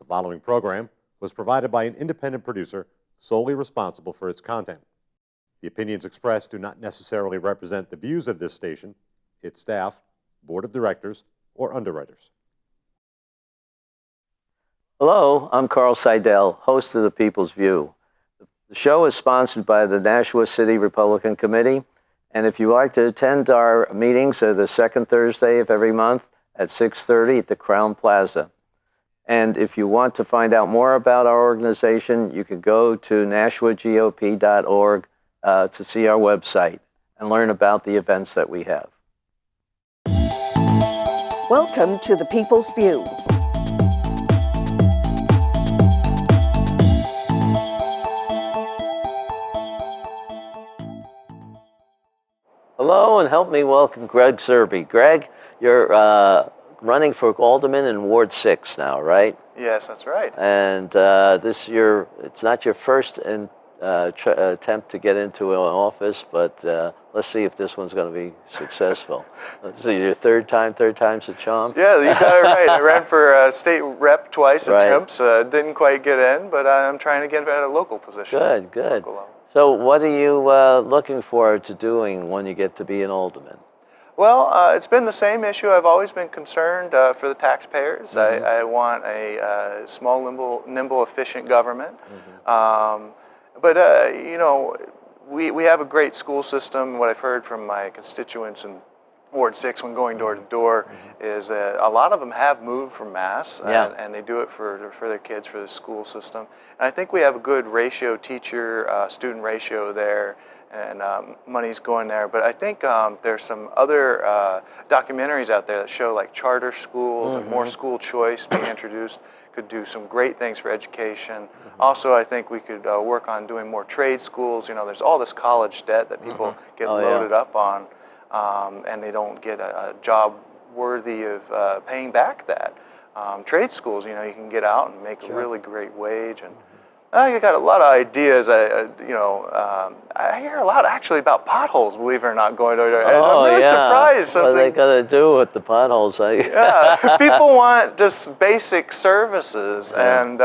following program was provided by an independent producer solely responsible for its content. The opinions expressed do not necessarily represent the views of this station, its staff, board of directors, or underwriters. Hello, I'm Carl Seidel, host of The People's View. The show is sponsored by the Nashua City Republican Committee, and if you like to attend our meetings, they're the second Thursday of every month at 6:30 at the Crown Plaza. And if you want to find out more about our organization, you can go to nashuagop.org to see our website and learn about the events that we have. Welcome to The People's View. Hello, and help me welcome Greg Surbey. Greg, you're running for alderman in Ward 6 now, right? Yes, that's right. And it's not your first attempt to get into an office, but let's see if this one's going to be successful. This is your third time's a charm? Yeah, you got it right. I ran for state rep twice, attempts, didn't quite get in, but I'm trying to get at a local position. Good. So what are you looking forward to doing when you get to be an alderman? Well, it's been the same issue. I've always been concerned for the taxpayers. Mm-hmm. I want a small, nimble, efficient government. Mm-hmm. We have a great school system. What I've heard from my constituents in Ward 6 when going door to door is that a lot of them have moved from Mass, and they do it for their kids, for the school system. And I think we have a good ratio, teacher-student ratio there, and money's going there. But I think there's some other documentaries out there that show like charter schools and more school choice being introduced could do some great things for education. Also, I think we could work on doing more trade schools. You know, there's all this college debt that people get loaded up on. And they don't get a job worthy of paying back that. Trade schools, you can get out and make a really great wage. And I got a lot of ideas. I hear a lot actually about potholes, believe it or not, going door to door. I'm really surprised. What are they going to do with the potholes? People want just basic services. And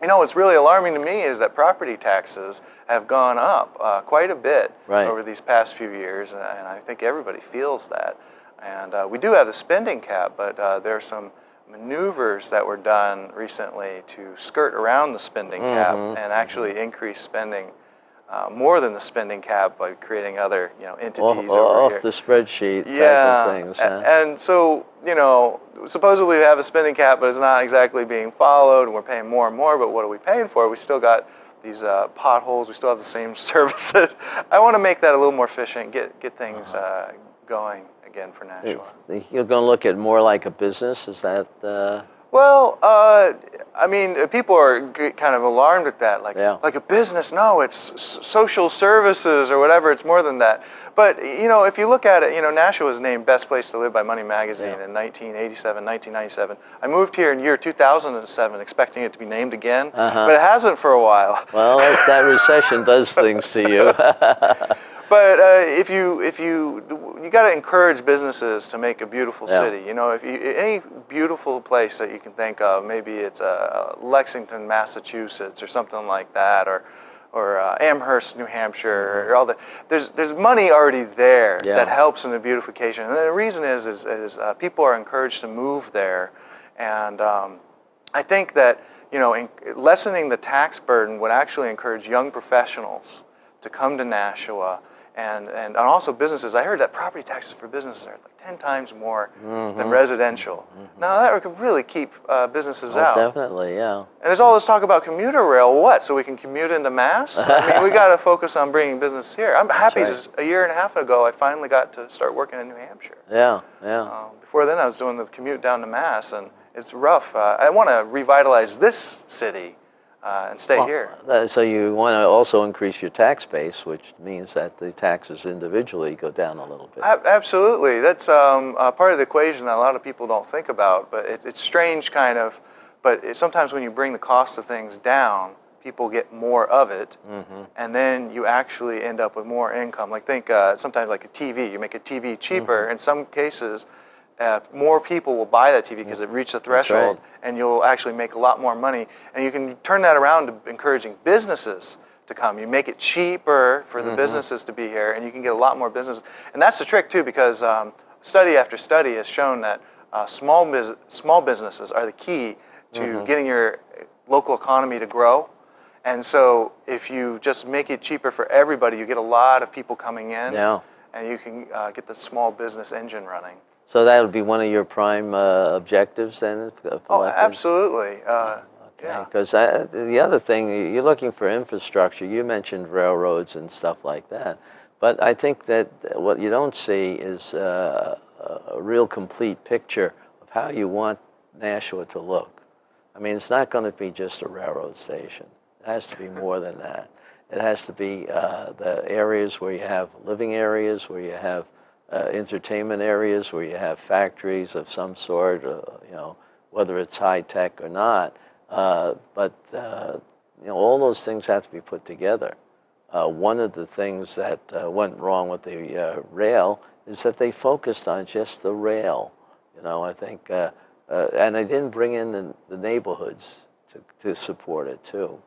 what's really alarming to me is that property taxes have gone up quite a bit over these past few years, and I think everybody feels that. And we do have the spending cap, but there are some maneuvers that were done recently to skirt around the spending cap and actually increase spending more than the spending cap by creating other entities off the spreadsheet type of things. And so supposedly we have a spending cap, but it's not exactly being followed, and we're paying more and more. But what are we paying for? We still got these potholes. We still have the same services. I want to make that a little more efficient. Get things going again for Nashua. You're going to look at more like a business. Is that? Well, people are kind of alarmed at that, like a business. No, it's social services or whatever. It's more than that. But, if you look at it, Nashua was named Best Place to Live by Money Magazine in 1987, 1997. I moved here in year 2007 expecting it to be named again, but it hasn't for a while. Well, that recession does things to you. But if you got to encourage businesses to make a beautiful city. If any beautiful place that you can think of, maybe it's Lexington, Massachusetts, or something like that, or Amherst, New Hampshire, or all that. There's money already there that helps in the beautification. And the reason is people are encouraged to move there, and I think that lessening the tax burden would actually encourage young professionals to come to Nashua. And also businesses. I heard that property taxes for businesses are like 10 times more than residential. Now that could really keep businesses out. Definitely, yeah. And there's all this talk about commuter rail. What? So we can commute into Mass? We got to focus on bringing business here. I'm happy. Just a year and a half ago, I finally got to start working in New Hampshire. Yeah. Before then, I was doing the commute down to Mass, and it's rough. I want to revitalize this city. And stay here. So you want to also increase your tax base, which means that the taxes individually go down a little bit. Absolutely. That's part of the equation that a lot of people don't think about, but it's strange kind of, but sometimes when you bring the cost of things down, people get more of it, and then you actually end up with more income. Like think sometimes like a TV, you make a TV cheaper. In some cases, more people will buy that TV because it reached the threshold, right. and you'll actually make a lot more money. And you can turn that around to encouraging businesses to come. You make it cheaper for the businesses to be here, and you can get a lot more business. And that's the trick too, because study after study has shown that small businesses are the key to getting your local economy to grow. And so if you just make it cheaper for everybody, you get a lot of people coming in, and you can get the small business engine running. So that would be one of your prime objectives then? Oh, absolutely. Okay, because the other thing, you're looking for infrastructure. You mentioned railroads and stuff like that. But I think that what you don't see is a real complete picture of how you want Nashua to look. I mean, it's not going to be just a railroad station. It has to be more than that. It has to be the areas where you have living areas, where you have entertainment areas, where you have factories of some sort, whether it's high tech or not. But all those things have to be put together. One of the things that went wrong with the rail is that they focused on just the rail. I think, and they didn't bring in the neighborhoods to support it too.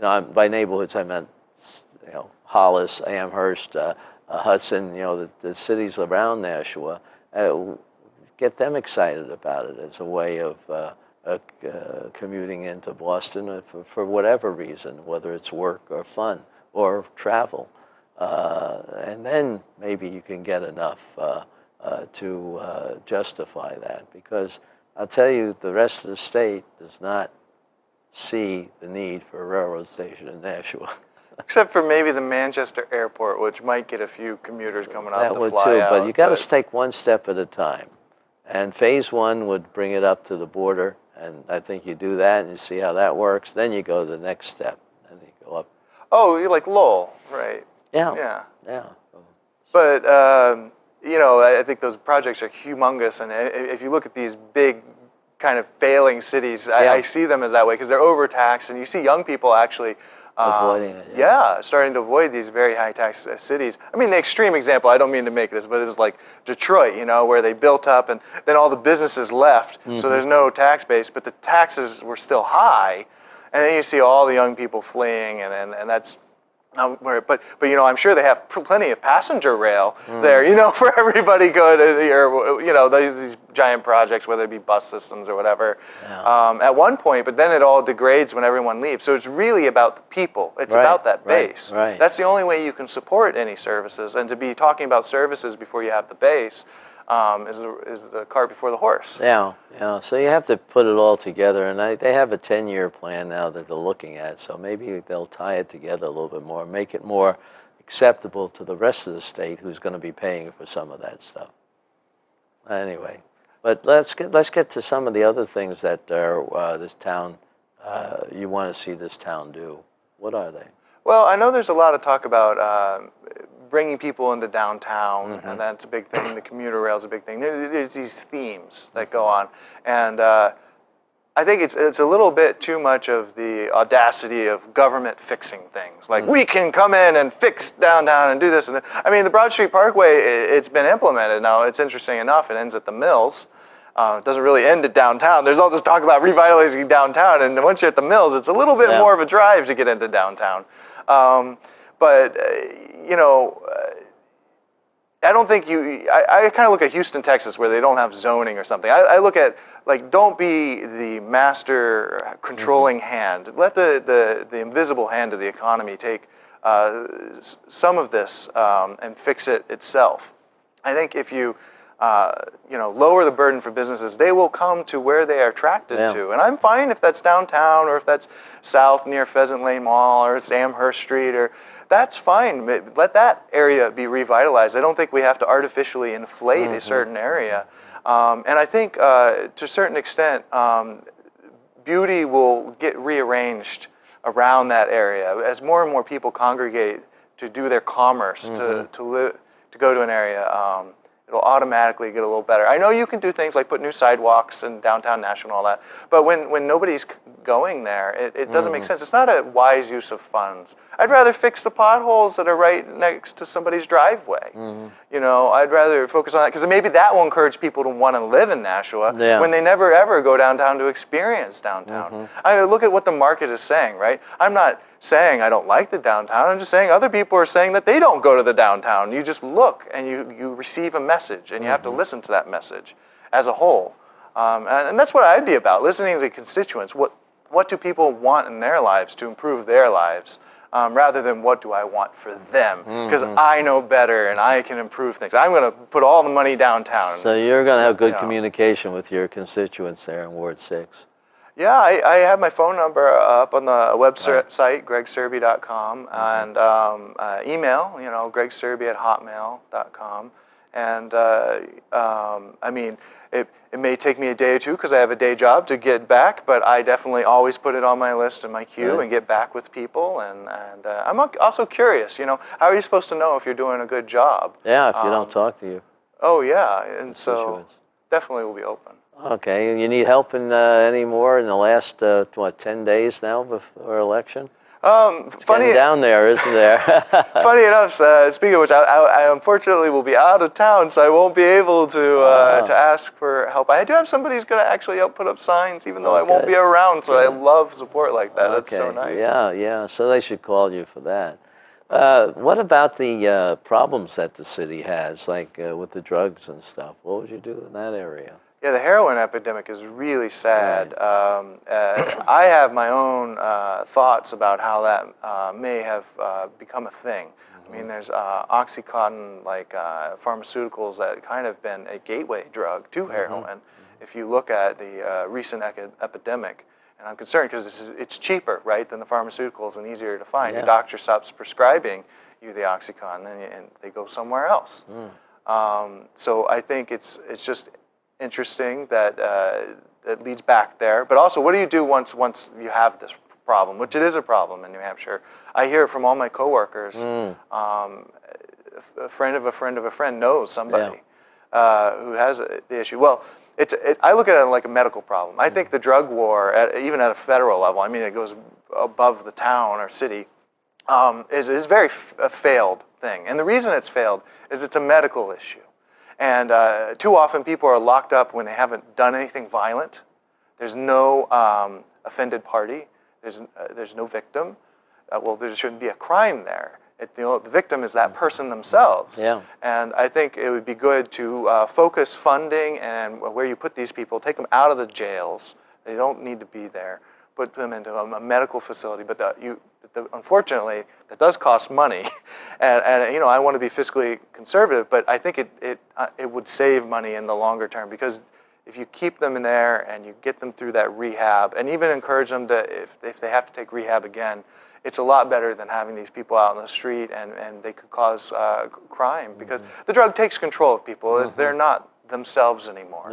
By neighborhoods I meant, Hollis, Amherst, Hudson. The cities around Nashua. Get them excited about it as a way of commuting into Boston for whatever reason, whether it's work or fun or travel. And then maybe you can get enough to justify that, because I'll tell you, the rest of the state does not see the need for a railroad station in Nashua. Except for maybe the Manchester airport, which might get a few commuters coming out That to would fly too, out. but you got to take one step at a time. And phase one would bring it up to the border, and I think you do that and you see how that works. Then you go to the next step, and you go up. Oh, you're like Lowell, right? Yeah. But I think those projects are humongous, and if you look at these big kind of failing cities, I see them as that way because they're overtaxed, and you see young people actually avoiding it. Starting to avoid these very high tax cities. I mean, the extreme example, I don't mean to make this, but it's like Detroit, where they built up and then all the businesses left, so there's no tax base, but the taxes were still high, and then you see all the young people fleeing, and that's but I'm sure they have plenty of passenger rail there, for everybody going to, these giant projects, whether it be bus systems or whatever, at one point, but then it all degrades when everyone leaves. So it's really about the people. It's about that base. Right. That's the only way you can support any services, and to be talking about services before you have the base is the cart before the horse. Yeah. So you have to put it all together, and they have a 10-year plan now that they're looking at. So maybe they'll tie it together a little bit more, make it more acceptable to the rest of the state, who's going to be paying for some of that stuff. Anyway, but let's get to some of the other things that this town you want to see this town do. What are they? Well, I know there's a lot of talk about bringing people into downtown, and that's a big thing. The commuter rail is a big thing. There's these themes that go on, and I think it's a little bit too much of the audacity of government fixing things. Like, we can come in and fix downtown and do this. And I mean, the Broad Street Parkway, it's been implemented now. It's interesting enough. It ends at the Mills. It doesn't really end at downtown. There's all this talk about revitalizing downtown, and once you're at the Mills, it's a little bit more of a drive to get into downtown. But I don't think I kind of look at Houston, Texas, where they don't have zoning or something. I look at, like, don't be the master controlling hand. Let the invisible hand of the economy take some of this and fix it itself. I think if you lower the burden for businesses, they will come to where they are attracted to. And I'm fine if that's downtown, or if that's south near Pheasant Lane Mall, or it's Amherst Street, or that's fine. Let that area be revitalized. I don't think we have to artificially inflate a certain area. And I think to a certain extent, beauty will get rearranged around that area as more and more people congregate to do their commerce, to go to an area. It'll automatically get a little better. I know you can do things like put new sidewalks in downtown Nashua and all that, but when nobody's going there. It doesn't make sense. It's not a wise use of funds. I'd rather fix the potholes that are right next to somebody's driveway. You know, I'd rather focus on that because maybe that will encourage people to want to live in Nashua when they never ever go downtown to experience downtown. I mean, look at what the market is saying, right? I'm not saying I don't like the downtown. I'm just saying other people are saying that they don't go to the downtown. You just look and you receive a message, and you have to listen to that message as a whole. And that's what I'd be about, listening to constituents. What do people want in their lives to improve their lives, rather than what do I want for them? Because I know better and I can improve things. I'm going to put all the money downtown. So you're going to have good communication with your constituents there in Ward 6. Yeah, I have my phone number up on the website, gregsurbey.com, and email, gregsurbey@hotmail.com. And I mean, it may take me a day or two because I have a day job to get back, but I definitely always put it on my list and my queue and get back with people. And I'm also curious, how are you supposed to know if you're doing a good job? Yeah, if you don't talk to you. Oh, yeah, and so definitely will be open. Okay, you need help in any more in the last 10 days now before election? It's funny down there, isn't there? Funny enough, speaking of which, I unfortunately will be out of town, so I won't be able to ask for help. I do have somebody who's going to actually help put up signs, even though I won't be around. So I love support like that. That's so nice. Yeah. So they should call you for that. What about the problems that the city has, like with the drugs and stuff? What would you do in that area? Yeah, the heroin epidemic is really sad. I have my own thoughts about how that may have become a thing. I mean, there's Oxycontin, like pharmaceuticals that kind of been a gateway drug to heroin. If you look at the recent epidemic, and I'm concerned because it's cheaper, right, than the pharmaceuticals and easier to find. Your doctor stops prescribing you the Oxycontin, and they go somewhere else. So I think it's just interesting that it leads back there. But also, what do you do once you have this problem, which it is a problem in New Hampshire? I hear it from all my coworkers. A friend of a friend of a friend knows somebody who has the issue. Well, I look at it like a medical problem. I think the drug war, even at a federal level, I mean, it goes above the town or city, is very a failed thing. And the reason it's failed is it's a medical issue. And too often people are locked up when they haven't done anything violent. There's no offended party. There's no victim. Well, there shouldn't be a crime there. The victim is that person themselves. And I think it would be good to focus funding and where you put these people, take them out of the jails. They don't need to be there. Put them into a medical facility. But unfortunately, that does cost money. And I want to be fiscally conservative, but I think it would save money in the longer term, because if you keep them in there and you get them through that rehab, and even encourage them to, if they have to take rehab again, it's a lot better than having these people out on the street and they could cause crime, because the drug takes control of people. As they're not themselves anymore.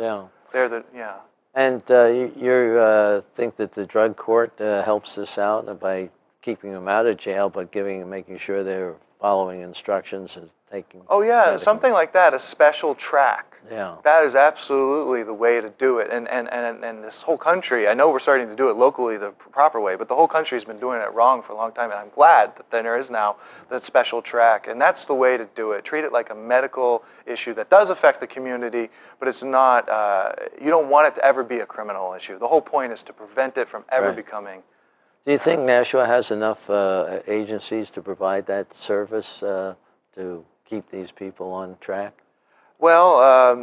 And you think that the drug court helps this out by keeping them out of jail, but making sure they're following instructions and taking. Oh yeah, medicine. Something like that, a special track. Yeah. That is absolutely the way to do it. And this whole country, I know we're starting to do it locally the proper way, but the whole country has been doing it wrong for a long time, and I'm glad that there is now that special track. And that's the way to do it. Treat it like a medical issue that does affect the community, but it's not, you don't want it to ever be a criminal issue. The whole point is to prevent it from ever becoming. Do you think Nashua has enough agencies to provide that service to keep these people on track? Well,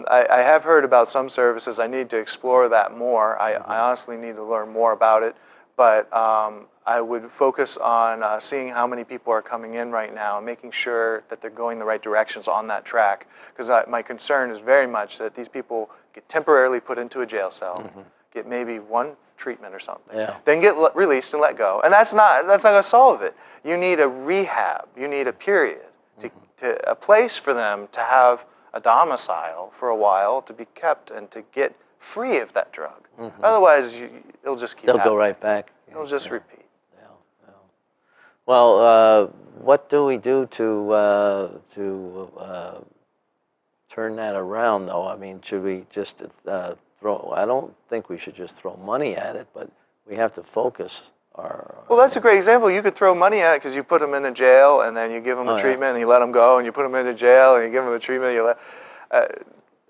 I have heard about some services. I need to explore that more. I honestly need to learn more about it. But I would focus on seeing how many people are coming in right now and making sure that they're going the right directions on that track. Because my concern is very much that these people get temporarily put into a jail cell, get maybe one treatment or something, then get released and let go. And that's not going to solve it. You need a rehab. You need a period, a place for them to have a domicile for a while, to be kept and to get free of that drug. Otherwise, it'll just keep happening. They'll go right back. It'll just repeat. Well, what do we do to turn that around, though? I mean, should we just throw? I don't think we should just throw money at it, but we have to focus our. Well, that's a great example. You could throw money at it because you put them in a jail and then you give them a treatment and you let them go, and you put them in a jail and you give them a treatment.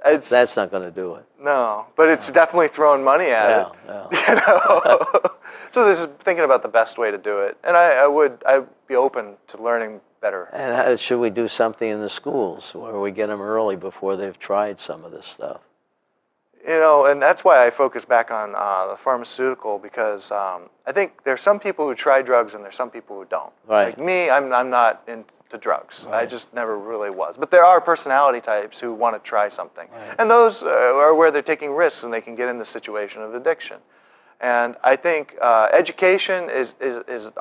That's not going to do it. No, but it's definitely throwing money at it. Yeah. You know. So this is thinking about the best way to do it, and I'd be open to learning better. And should we do something in the schools where we get them early before they've tried some of this stuff? You know, and that's why I focus back on the pharmaceutical, because I think there's some people who try drugs and there's some people who don't. Right. Like me, I'm not into drugs. Right. I just never really was. But there are personality types who want to try something. Right. And those are where they're taking risks and they can get in the situation of addiction. And I think education is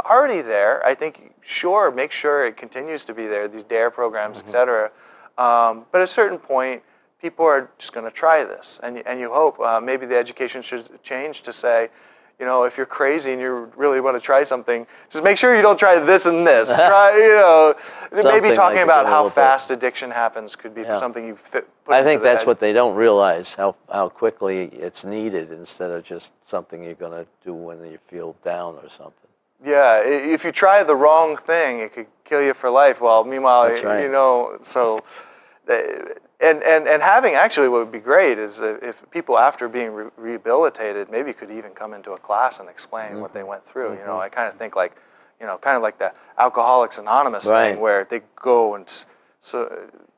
already there. I think, sure, make sure it continues to be there, these DARE programs, et cetera. But at a certain point, people are just going to try this. And you hope maybe the education should change to say, you know, if you're crazy and you really want to try something, just make sure you don't try this and this. Try, you know, maybe talking like about how fast addiction happens could be something you put I think into the that's head. what they don't realize, how quickly it's needed instead of just something you're going to do when you feel down or something. Yeah, if you try the wrong thing, it could kill you for life. Well, meanwhile, That's right. you know, so, and having, actually what would be great is if people after being rehabilitated maybe could even come into a class and explain what they went through. You know, I kind of think like, you know, kind of like the Alcoholics Anonymous thing where they go and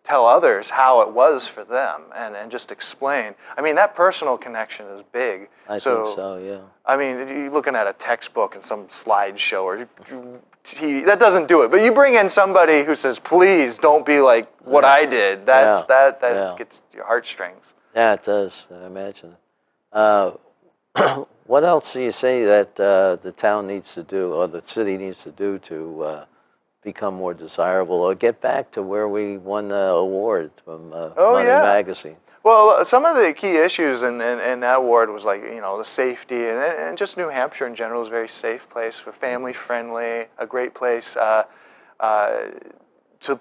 tell others how it was for them and just explain. I mean, that personal connection is big. I think so, yeah. I mean, you're looking at a textbook and some slideshow or TV, that doesn't do it. But you bring in somebody who says, please don't be like what I did. That gets your heartstrings. Yeah, it does, I imagine. What else do you say that the town needs to do or the city needs to do to become more desirable or get back to where we won the award from Money Magazine? Well, some of the key issues in that award was like, you know, the safety and just New Hampshire in general is a very safe place, for family friendly, a great place to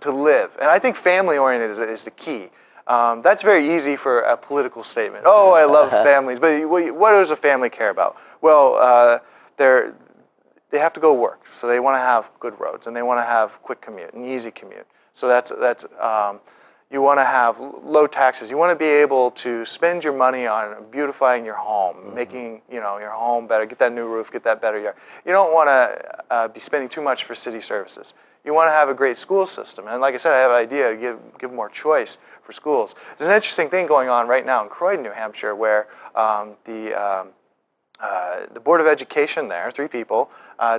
live. And I think family oriented is the key. That's very easy for a political statement. Oh, I love families, but what does a family care about? Well, they have to go work, so they want to have good roads and they want to have quick commute, an easy commute. So that's you want to have low taxes. You want to be able to spend your money on beautifying your home, making your home better. Get that new roof, get that better yard. You don't want to be spending too much for city services. You want to have a great school system, and like I said, I have an idea. Give more choice for schools. There's an interesting thing going on right now in Croydon, New Hampshire, where the Board of Education there, 3 people,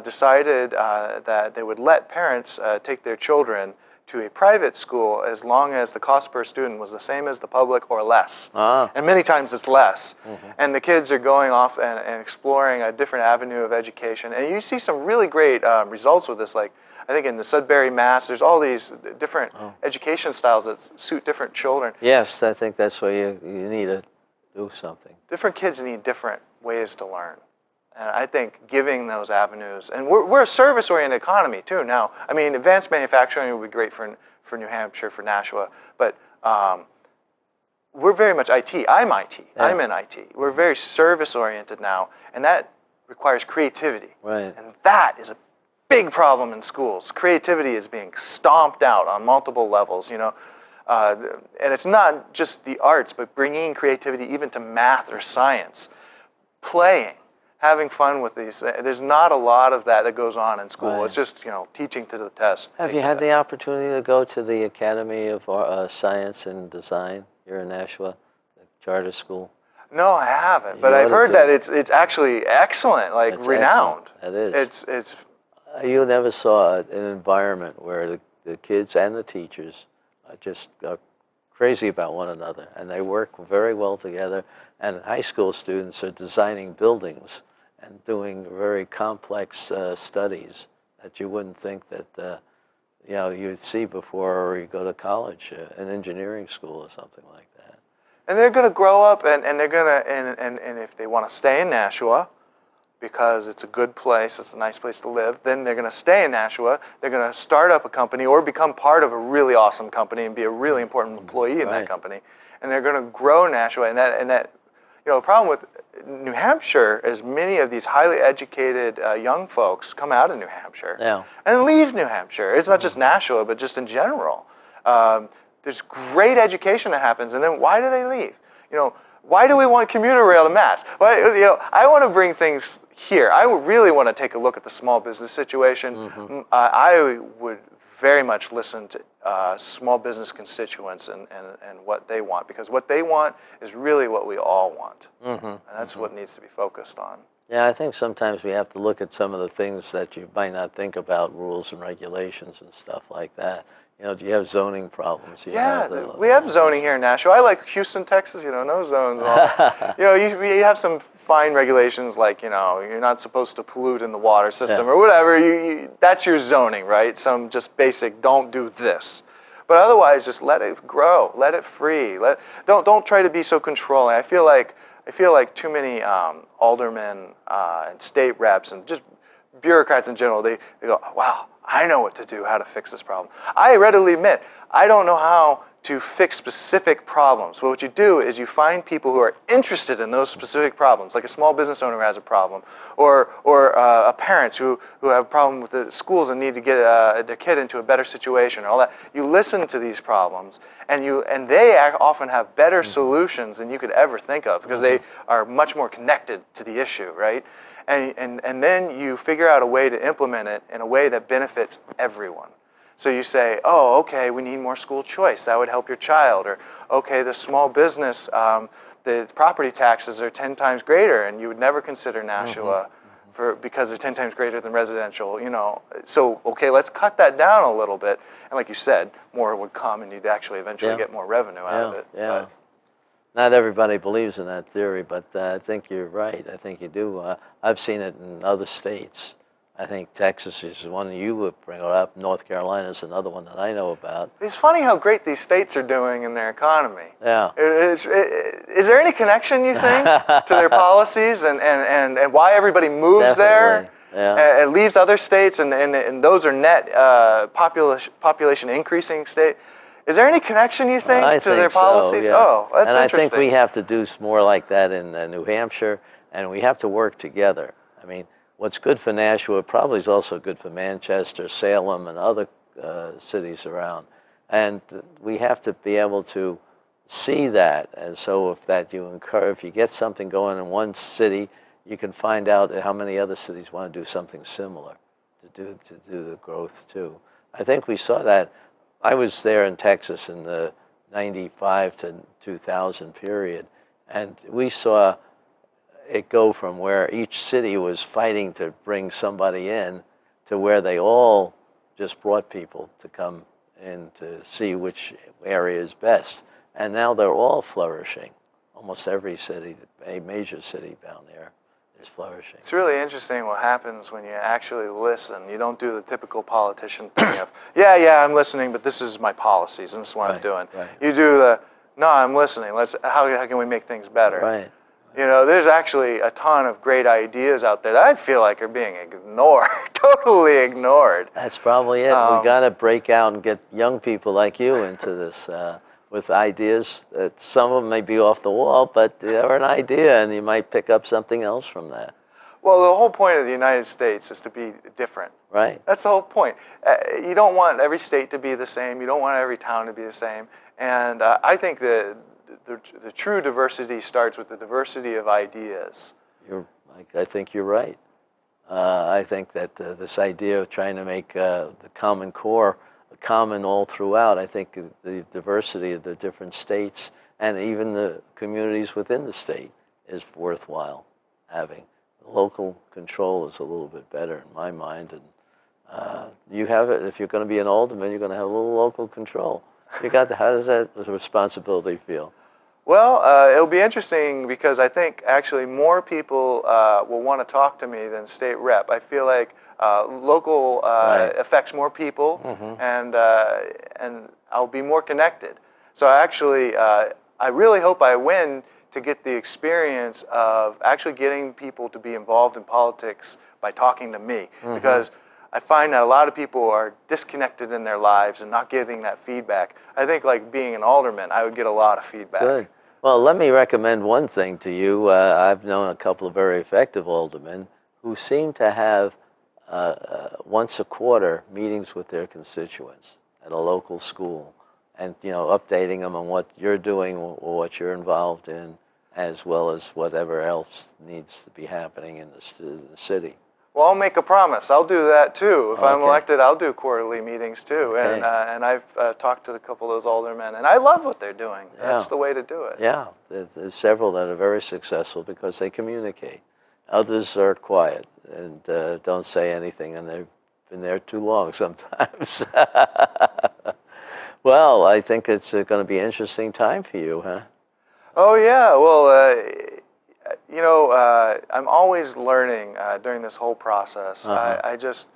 decided that they would let parents take their children to a private school as long as the cost per student was the same as the public or less. And many times it's less. And the kids are going off and exploring a different avenue of education. And you see some really great results with this. Like, I think in the Sudbury, Mass, there's all these different education styles that suit different children. Yes, I think that's where you need to do something. Different kids need different ways to learn. And I think giving those avenues, and we're a service-oriented economy too now. I mean, advanced manufacturing would be great for New Hampshire, for Nashua, but we're very much IT. I'm IT. Yeah. I'm in IT. We're very service-oriented now, and that requires creativity. Right. And that is a big problem in schools. Creativity is being stomped out on multiple levels, you know. And it's not just the arts, but bringing creativity even to math or science. Playing, having fun with these. There's not a lot of that goes on in school. Right. It's just, teaching to the test. Have you had the opportunity to go to the Academy of Science and Design here in Nashua, the charter school? No, I haven't. But I've heard that it's actually excellent, like it's renowned. Excellent. It is. It's. You never saw an environment where the kids and the teachers are crazy about one another, and they work very well together. And high school students are designing buildings and doing very complex studies that you wouldn't think that you'd see before you go to college, an engineering school or something like that. And they're going to grow up, and they're going to, and if they want to stay in Nashua, because it's a good place, it's a nice place to live, then they're going to stay in Nashua, they're going to start up a company or become part of a really awesome company and be a really important employee in that company. And they're going to grow Nashua, and that the problem with New Hampshire is many of these highly educated young folks come out of New Hampshire and leave New Hampshire. It's not just Nashua, but just in general. There's great education that happens, and then why do they leave? Why do we want commuter rail to Mass? Why, I want to bring things here. I really want to take a look at the small business situation. I would very much listen to small business constituents and what they want, because what they want is really what we all want. And that's what needs to be focused on. Yeah, I think sometimes we have to look at some of the things that you might not think about, rules and regulations and stuff like that. Do you have zoning problems? We have zoning here in Nashua. I like Houston, Texas, no zones. You have some fine regulations like, you're not supposed to pollute in the water system or whatever. That's your zoning, right? Some just basic, don't do this. But otherwise, just let it grow, let it free. Don't try to be so controlling. I feel like too many aldermen and state reps and just bureaucrats in general, they go, wow, I know what to do, how to fix this problem. I readily admit, I don't know how to fix specific problems. But what you do is you find people who are interested in those specific problems, like a small business owner who has a problem, or parents who have a problem with the schools and need to get their kid into a better situation, and all that. You listen to these problems, and they often have better solutions than you could ever think of, because they are much more connected to the issue, right? And then you figure out a way to implement it in a way that benefits everyone. So you say, oh, okay, we need more school choice. That would help your child. Or, okay, the small business, the property taxes are 10 times greater, and you would never consider Nashua because they're 10 times greater than residential. So, okay, let's cut that down a little bit. And like you said, more would come, and you'd actually eventually get more revenue out of it. Yeah. But not everybody believes in that theory, but I think you're right. I think you do. I've seen it in other states. I think Texas is one you would bring up. North Carolina is another one that I know about. It's funny how great these states are doing in their economy. Yeah. Is there any connection, you think, to their policies and why everybody moves there? Yeah. It leaves other states, and those are net population increasing states. Is there any connection, you think, to their policies? So, yeah. Oh, that's interesting. And I think we have to do more like that in New Hampshire, and we have to work together. I mean, what's good for Nashua probably is also good for Manchester, Salem, and other cities around. And we have to be able to see that. And so if you get something going in one city, you can find out how many other cities want to do something similar to do the growth too. I think we saw that. I was there in Texas in the 95 to 2000 period, and we saw it go from where each city was fighting to bring somebody in to where they all just brought people to come in to see which area is best. And now they're all flourishing. Almost every city, a major city down there, is flourishing. It's really interesting what happens when you actually listen. You don't do the typical politician thing of, yeah, I'm listening, but this is my policies and this is what I'm doing. Right. You do the, no, I'm listening. How can we make things better? Right. There's actually a ton of great ideas out there that I feel like are being ignored, totally ignored. That's probably it. We got to break out and get young people like you into this with ideas. That some of them may be off the wall, but they're an idea, and you might pick up something else from that. Well, the whole point of the United States is to be different. Right. That's the whole point. You don't want every state to be the same. You don't want every town to be the same. And I think that the true diversity starts with the diversity of ideas. I think you're right. I think that this idea of trying to make the Common Core common all throughout, I think the diversity of the different states and even the communities within the state is worthwhile having. Local control is a little bit better in my mind, and you have it. If you're going to be an alderman, you're going to have a little local control. How does that responsibility feel? Well, it'll be interesting because I think actually more people will want to talk to me than state rep. I feel like local affects more people, and I'll be more connected. So actually, I really hope I win to get the experience of actually getting people to be involved in politics by talking to me, because I find that a lot of people are disconnected in their lives and not getting that feedback. I think like being an alderman, I would get a lot of feedback. Good. Well, let me recommend one thing to you. I've known a couple of very effective aldermen who seem to have once a quarter meetings with their constituents at a local school, and updating them on what you're doing or what you're involved in, as well as whatever else needs to be happening in the city. Well, I'll make a promise. I'll do that too. If I'm Okay. elected, I'll do quarterly meetings too. Okay. And I've talked to a couple of those aldermen, and I love what they're doing. That's Yeah. the way to do it. Yeah, there's several that are very successful because they communicate. Others are quiet and don't say anything, and they've been there too long sometimes. Well, I think it's going to be an interesting time for you, huh? Oh yeah. Well, I'm always learning during this whole process. I just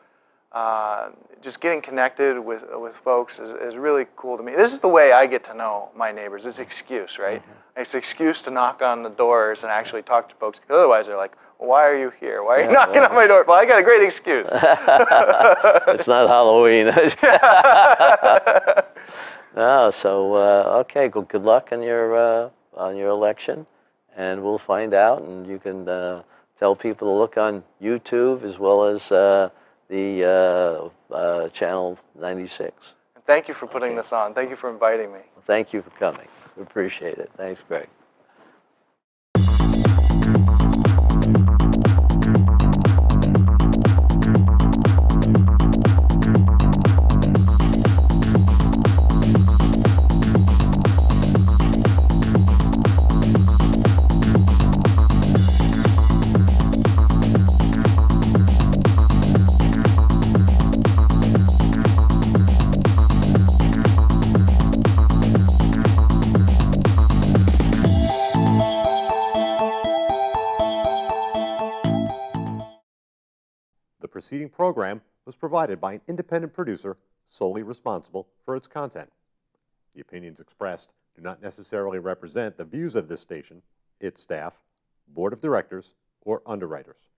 getting connected with folks is really cool to me. This is the way I get to know my neighbors. It's excuse, right? It's excuse to knock on the doors and actually talk to folks. Otherwise, they're like, well, "Why are you here? Why are you knocking on my door?" Well, I got a great excuse. It's not Halloween. No, so okay. Good luck on your election, and we'll find out. And you can tell people to look on YouTube as well as the channel 96. And thank you for putting this on. Thank you for inviting me. Well, thank you for coming. We appreciate it. Thanks, Greg. The preceding program was provided by an independent producer solely responsible for its content. The opinions expressed do not necessarily represent the views of this station, its staff, board of directors, or underwriters.